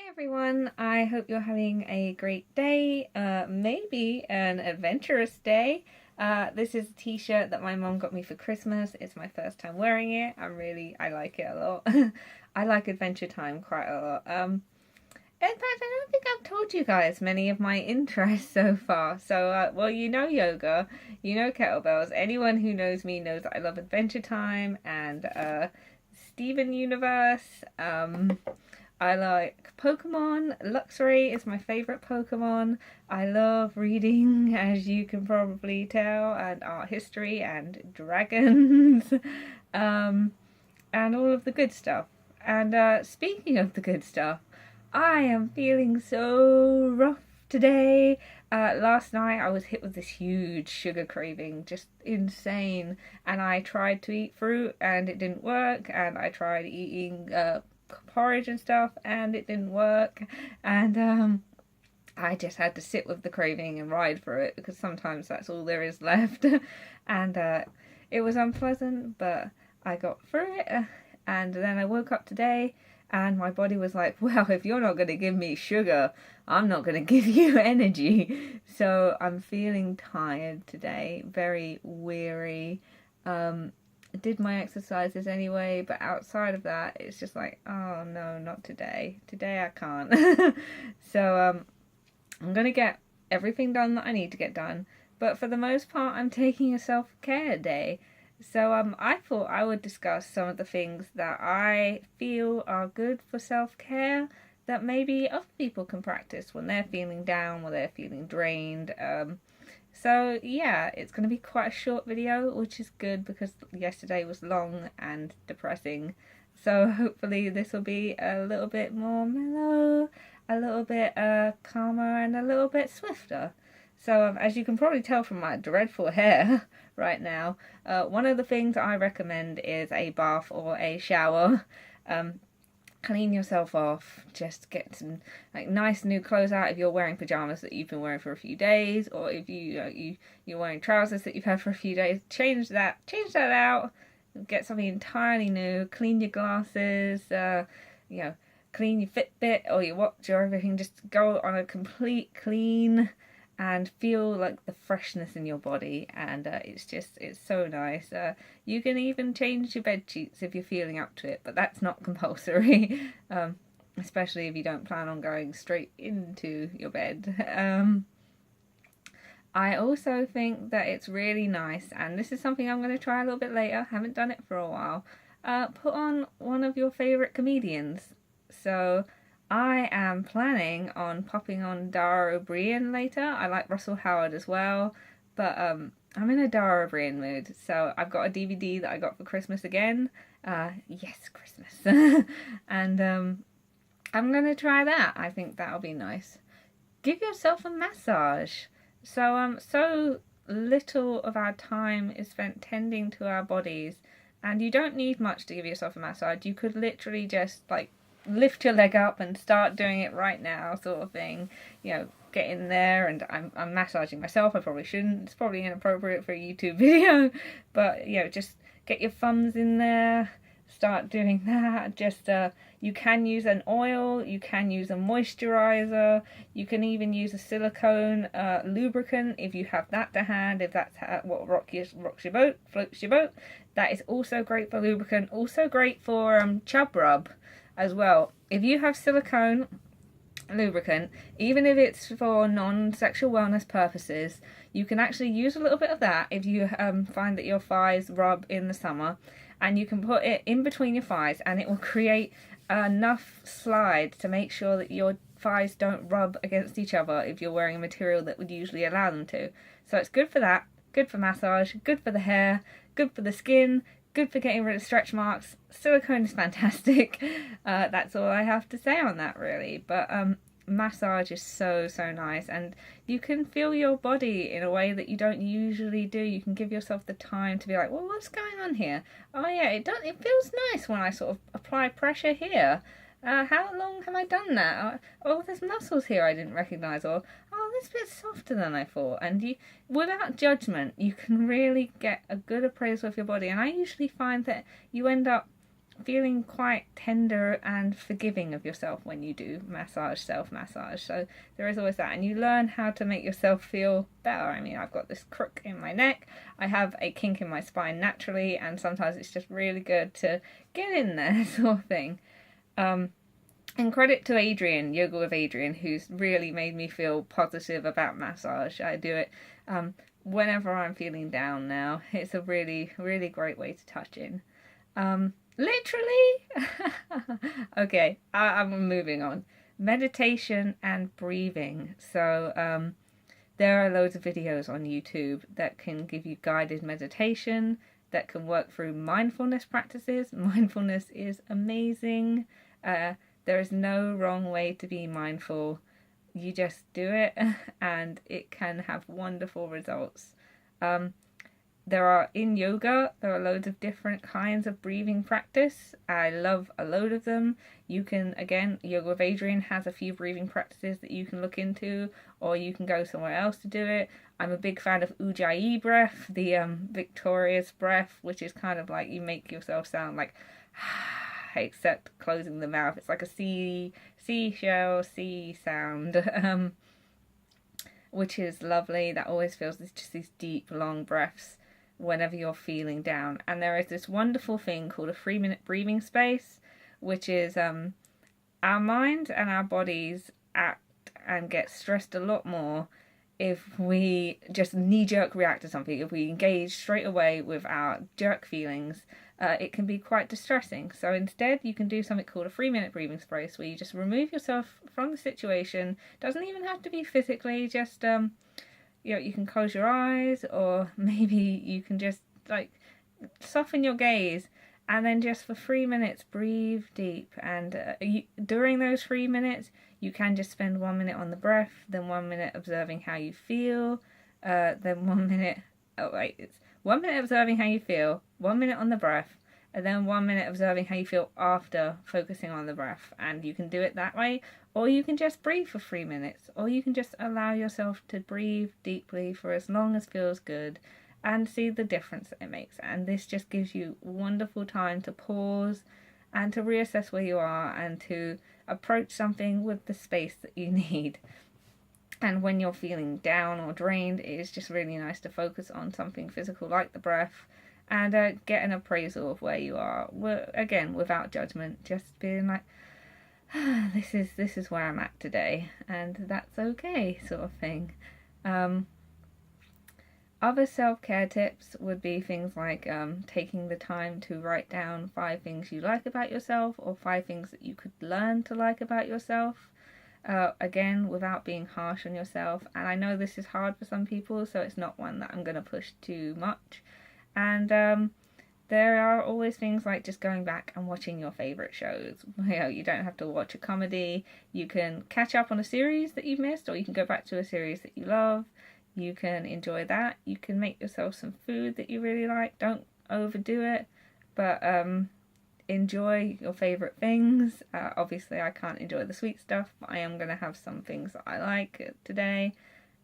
Hi everyone, I hope you're having a great day, maybe an adventurous day. This is a t-shirt that my mom got me for Christmas. It's my first time wearing it. I like it a lot. I like Adventure Time quite a lot. In fact, I don't think I've told you guys many of my interests so far. So, well, you know yoga, you know kettlebells. Anyone who knows me knows that I love Adventure Time and Steven Universe. I like Pokemon. Luxray is my favourite Pokemon. I love reading, as you can probably tell, and art history and dragons, and all of the good stuff. And speaking of the good stuff, I am feeling so rough today. Last night I was hit with this huge sugar craving, just insane, and I tried to eat fruit and it didn't work, and I tried eating porridge and stuff and it didn't work, and I just had to sit with the craving and ride through it because sometimes that's all there is left. And it was unpleasant, but I got through it, and then I woke up today and my body was like, well, if you're not going to give me sugar, I'm not going to give you energy. So I'm feeling tired today, very weary. Did my exercises anyway, but outside of that it's just like, oh no, not today. Today I can't. So I'm gonna get everything done that I need to get done, but for the most part I'm taking a self-care day. So I thought I would discuss some of the things that I feel are good for self-care that maybe other people can practice when they're feeling down or they're feeling drained. So yeah, it's going to be quite a short video, which is good because yesterday was long and depressing. So hopefully this will be a little bit more mellow, a little bit calmer, and a little bit swifter. So as you can probably tell from my dreadful hair right now, one of the things I recommend is a bath or a shower. Clean yourself off, just get some like nice new clothes out if you're wearing pajamas that you've been wearing for a few days, or if you're wearing trousers that you've had for a few days, change that out, get something entirely new, clean your glasses, clean your Fitbit or your watch or everything, just go on a complete clean and feel like the freshness in your body, and it's so nice. You can even change your bed sheets if you're feeling up to it, but that's not compulsory. Especially if you don't plan on going straight into your bed. I also think that it's really nice, and this is something I'm going to try a little bit later, haven't done it for a while, put on one of your favourite comedians. So I am planning on popping on Dara O'Brien later. I like Russell Howard as well, but I'm in a Dara O'Brien mood. So I've got a DVD that I got for Christmas again. Yes, Christmas. And I'm going to try that. I think that'll be nice. Give yourself a massage. So little of our time is spent tending to our bodies, and you don't need much to give yourself a massage. You could literally just like lift your leg up and start doing it right now, sort of thing. Get in there, and I'm massaging myself. I probably shouldn't. It's probably inappropriate for a YouTube video, but just get your thumbs in there. Start doing that. Just you can use an oil, you can use a moisturizer, you can even use a silicone lubricant if you have that to hand, if that's what rocks your boat, floats your boat. That is also great for lubricant, also great for chub rub as well. If you have silicone lubricant, even if it's for non-sexual wellness purposes, you can actually use a little bit of that if you find that your thighs rub in the summer, and you can put it in between your thighs and it will create enough slide to make sure that your thighs don't rub against each other if you're wearing a material that would usually allow them to. So it's good for that, good for massage, good for the hair, good for the skin, good for getting rid of stretch marks. Silicone is fantastic. That's all I have to say on that, really. But massage is so nice, and you can feel your body in a way that you don't usually do. You can give yourself the time to be like, well, what's going on here? Oh yeah, it feels nice when I sort of apply pressure here. How long have I done that? Oh, there's muscles here I didn't recognise, or oh, this bit's softer than I thought. And without judgment, you can really get a good appraisal of your body. And I usually find that you end up feeling quite tender and forgiving of yourself when you do self-massage. So there is always that, and you learn how to make yourself feel better. I mean, I've got this crook in my neck, I have a kink in my spine naturally, and sometimes it's just really good to get in there sort of thing. And credit to Adrian, Yoga with Adrian, who's really made me feel positive about massage. I do it whenever I'm feeling down now. It's a really, really great way to touch in. Literally? Okay, I'm moving on. Meditation and breathing. So there are loads of videos on YouTube that can give you guided meditation, that can work through mindfulness practices. Mindfulness is amazing. There is no wrong way to be mindful. You just do it and it can have wonderful results. In yoga, there are loads of different kinds of breathing practice. I love a load of them. You can, again, Yoga with Adrian has a few breathing practices that you can look into, or you can go somewhere else to do it. I'm a big fan of Ujjayi breath, the victorious breath, which is kind of like you make yourself sound like except closing the mouth. It's like a seashell sound, which is lovely. That always feels just these deep, long breaths whenever you're feeling down. And there is this wonderful thing called a 3-minute breathing space, which is our minds and our bodies act and get stressed a lot more if we just knee-jerk react to something. If we engage straight away with our jerk feelings, it can be quite distressing. So instead, you can do something called a 3-minute breathing space, where you just remove yourself from the situation. Doesn't even have to be physically, just you can close your eyes, or maybe you can just like soften your gaze, and then just for 3 minutes breathe deep. And during those 3 minutes, you can just spend 1 minute on the breath, then 1 minute observing how you feel, then 1 minute, it's 1 minute observing how you feel, 1 minute on the breath, and then 1 minute observing how you feel after focusing on the breath. And you can do it that way, or you can just breathe for 3 minutes, or you can just allow yourself to breathe deeply for as long as feels good, and see the difference that it makes. And this just gives you wonderful time to pause and to reassess where you are and to approach something with the space that you need. And when you're feeling down or drained, it is just really nice to focus on something physical like the breath, and get an appraisal of where you are. Again, without judgment, just being like, this is where I'm at today, and that's okay, sort of thing. Other self-care tips would be things like taking the time to write down 5 things you like about yourself, or 5 things that you could learn to like about yourself. Again, without being harsh on yourself. And I know this is hard for some people, so it's not one that I'm going to push too much. And there are always things like just going back and watching your favourite shows. You don't have to watch a comedy. You can catch up on a series that you've missed, or you can go back to a series that you love. You can enjoy that. You can make yourself some food that you really like. Don't overdo it, but enjoy your favourite things. Obviously, I can't enjoy the sweet stuff, but I am going to have some things that I like today.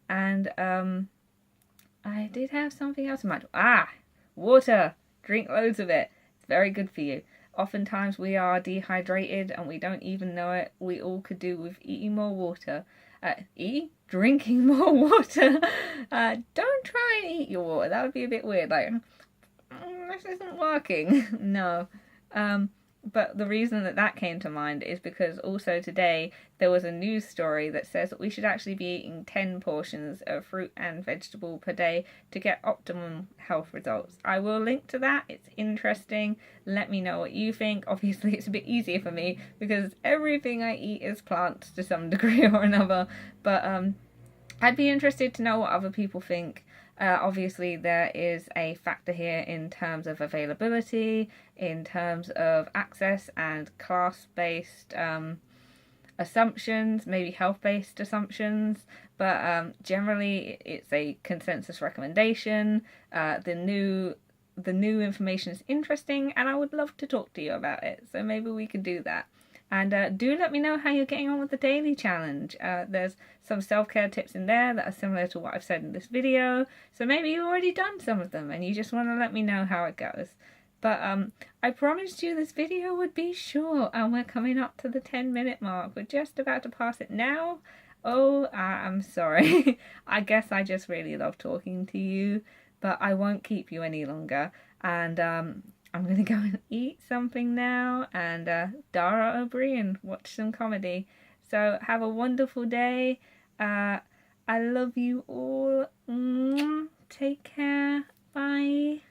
And I did have something else in mind. Water. Drink loads of it. It's very good for you. Oftentimes we are dehydrated and we don't even know it. We all could do with eating more water. Drinking more water. Don't try and eat your water. That would be a bit weird. Like, this isn't working. No. But the reason that came to mind is because also today there was a news story that says that we should actually be eating 10 portions of fruit and vegetable per day to get optimum health results. I will link to that. It's interesting. Let me know what you think. Obviously, it's a bit easier for me because everything I eat is plants to some degree or another. But I'd be interested to know what other people think. Obviously, there is a factor here in terms of availability, in terms of access and class-based assumptions, maybe health-based assumptions, but generally it's a consensus recommendation. The new information is interesting, and I would love to talk to you about it, so maybe we can do that. And do let me know how you're getting on with the daily challenge. There's some self-care tips in there that are similar to what I've said in this video. So maybe you've already done some of them and you just want to let me know how it goes. But I promised you this video would be short, and we're coming up to the 10-minute mark. We're just about to pass it now. Oh, I'm sorry. I guess I just really love talking to you, but I won't keep you any longer. And I'm going to go and eat something now and Dara O'Brien and watch some comedy. So have a wonderful day. I love you all. Take care. Bye.